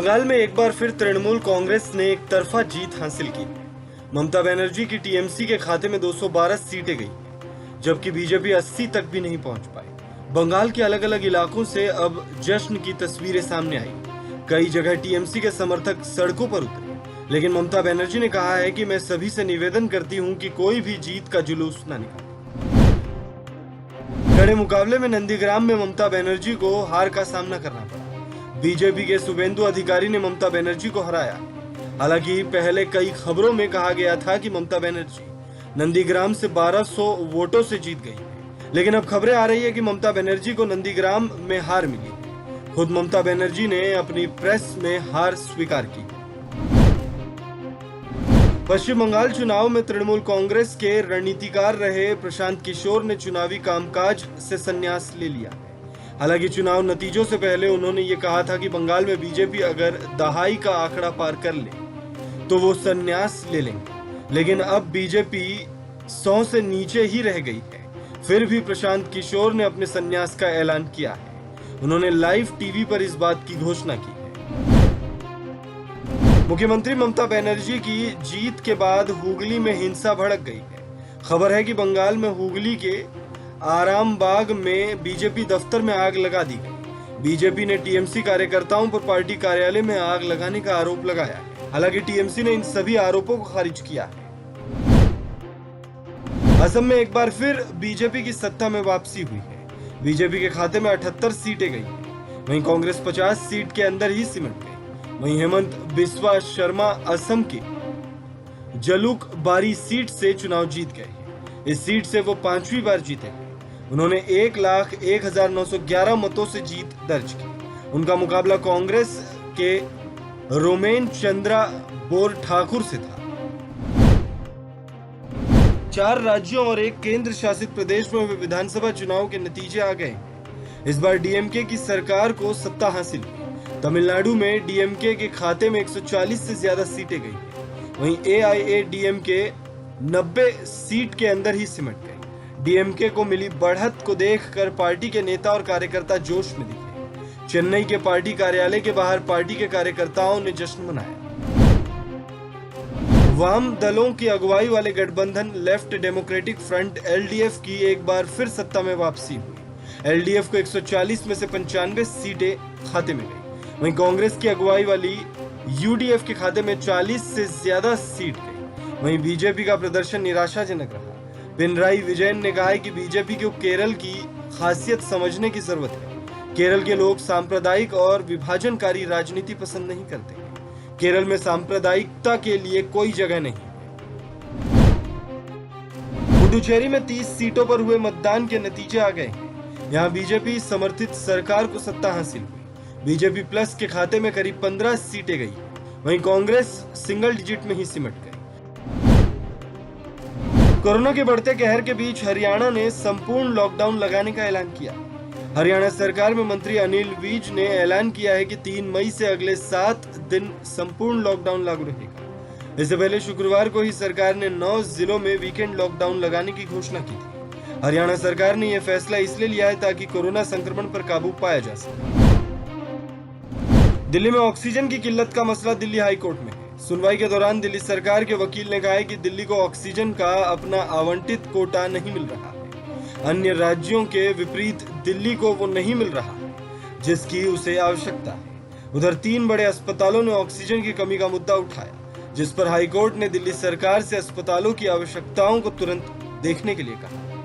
बंगाल में एक बार फिर तृणमूल कांग्रेस ने एक तरफा जीत हासिल की। ममता बनर्जी की टीएमसी के खाते में 212 सीटें गई, जबकि बीजेपी 80 तक भी नहीं पहुंच पाई। बंगाल के अलग अलग इलाकों से अब जश्न की तस्वीरें सामने आई। कई जगह टीएमसी के समर्थक सड़कों पर उतरे, लेकिन ममता बनर्जी ने कहा है कि मैं सभी से निवेदन करती हूं कि कोई भी जीत का जुलूस न निकाले। कड़े मुकाबले में नंदीग्राम में ममता बनर्जी को हार का सामना करना पड़ा। बीजेपी के शुभेंदु अधिकारी ने ममता बनर्जी को हराया। हालांकि पहले कई खबरों में कहा गया था कि ममता बनर्जी नंदीग्राम से 1200 वोटों से जीत गई, लेकिन अब खबरें आ रही है कि ममता बनर्जी को नंदीग्राम में हार मिली। खुद ममता बनर्जी ने अपनी प्रेस में हार स्वीकार की। पश्चिम बंगाल चुनाव में तृणमूल कांग्रेस के रणनीतिकार रहे प्रशांत किशोर ने चुनावी कामकाज से संन्यास ले लिया। हालांकि चुनाव नतीजों से पहले उन्होंने ये कहा था कि बंगाल में बीजेपी अगर दहाई का आंकड़ा पार कर ले तो वो संन्यास ले लेंगे, लेकिन अब बीजेपी 100 से नीचे ही रह गई है। फिर भी प्रशांत किशोर ने अपने संन्यास का ऐलान किया है। उन्होंने लाइव टीवी पर इस बात की घोषणा की है। मुख्यमंत्री ममता बनर्जी की जीत के बाद हुगली में हिंसा भड़क गई है। खबर है कि बंगाल में हुगली के आरामबाग में बीजेपी दफ्तर में आग लगा दी गई। बीजेपी ने टीएमसी कार्यकर्ताओं पर पार्टी कार्यालय में आग लगाने का आरोप लगाया है। हालांकि टीएमसी ने इन सभी आरोपों को खारिज किया है। असम में एक बार फिर बीजेपी की सत्ता में वापसी हुई है। बीजेपी के खाते में 78 सीटें गई हैं। वहीं कांग्रेस 50 सीट के अंदर ही सिमट गई। वहीं हेमंत बिस्वा शर्मा असम की जलुक बारी सीट से चुनाव जीत गए हैं। इस सीट से वो 5वीं बार जीते हैं। उन्होंने 1,01,911 मतों से जीत दर्ज की। उनका मुकाबला कांग्रेस के रोमेन चंद्रा बोर ठाकुर से था। 4 राज्यों और एक केंद्र शासित प्रदेश में हुए विधानसभा चुनाव के नतीजे आ गए। इस बार डीएमके की सरकार को सत्ता हासिल हुई। तमिलनाडु में डीएमके के खाते में 140 से ज्यादा सीटें गई। वहीं एआईएडीएमके 90 सीट के अंदर ही सिमट गई। डीएमके को मिली बढ़त को देखकर पार्टी के नेता और कार्यकर्ता जोश में दिखे। चेन्नई के पार्टी कार्यालय के बाहर पार्टी के कार्यकर्ताओं ने जश्न मनाया। वाम दलों की अगुवाई वाले गठबंधन लेफ्ट डेमोक्रेटिक फ्रंट एलडीएफ की एक बार फिर सत्ता में वापसी हुई। एलडीएफ को 140 में से 95 सीटें खाते में गई। वहीं कांग्रेस की अगुवाई वाली यूडीएफ के खाते में 40 से ज्यादा सीट गई। वहीं बीजेपी का प्रदर्शन निराशाजनक रहा। पिनराई विजयन ने कहा है कि बीजेपी को केरल की खासियत समझने की जरूरत है। केरल के लोग सांप्रदायिक और विभाजनकारी राजनीति पसंद नहीं करते। केरल में सांप्रदायिकता के लिए कोई जगह नहीं। पुडुचेरी में 30 सीटों पर हुए मतदान के नतीजे आ गए हैं। यहाँ बीजेपी समर्थित सरकार को सत्ता हासिल हुई। बीजेपी प्लस के खाते में करीब 15 सीटें गई। वहीं कांग्रेस सिंगल डिजिट में ही सिमट गई। कोरोना के बढ़ते कहर के बीच हरियाणा ने संपूर्ण लॉकडाउन लगाने का ऐलान किया। हरियाणा सरकार में मंत्री अनिल विज ने ऐलान किया है कि 3 मई से अगले 7 दिन संपूर्ण लॉकडाउन लागू रहेगा। इससे पहले शुक्रवार को ही सरकार ने 9 जिलों में वीकेंड लॉकडाउन लगाने की घोषणा की थी। हरियाणा सरकार ने यह फैसला इसलिए लिया है ताकि कोरोना संक्रमण पर काबू पाया जा सके। दिल्ली में ऑक्सीजन की किल्लत का मसला दिल्ली हाई कोर्ट में है। सुनवाई के दौरान दिल्ली सरकार के वकील ने कहा है कि दिल्ली को ऑक्सीजन का अपना आवंटित कोटा नहीं मिल रहा है। अन्य राज्यों के विपरीत दिल्ली को वो नहीं मिल रहा है जिसकी उसे आवश्यकता है। उधर 3 बड़े अस्पतालों ने ऑक्सीजन की कमी का मुद्दा उठाया, जिस पर हाईकोर्ट ने दिल्ली सरकार से अस्पतालों की आवश्यकताओं को तुरंत देखने के लिए कहा।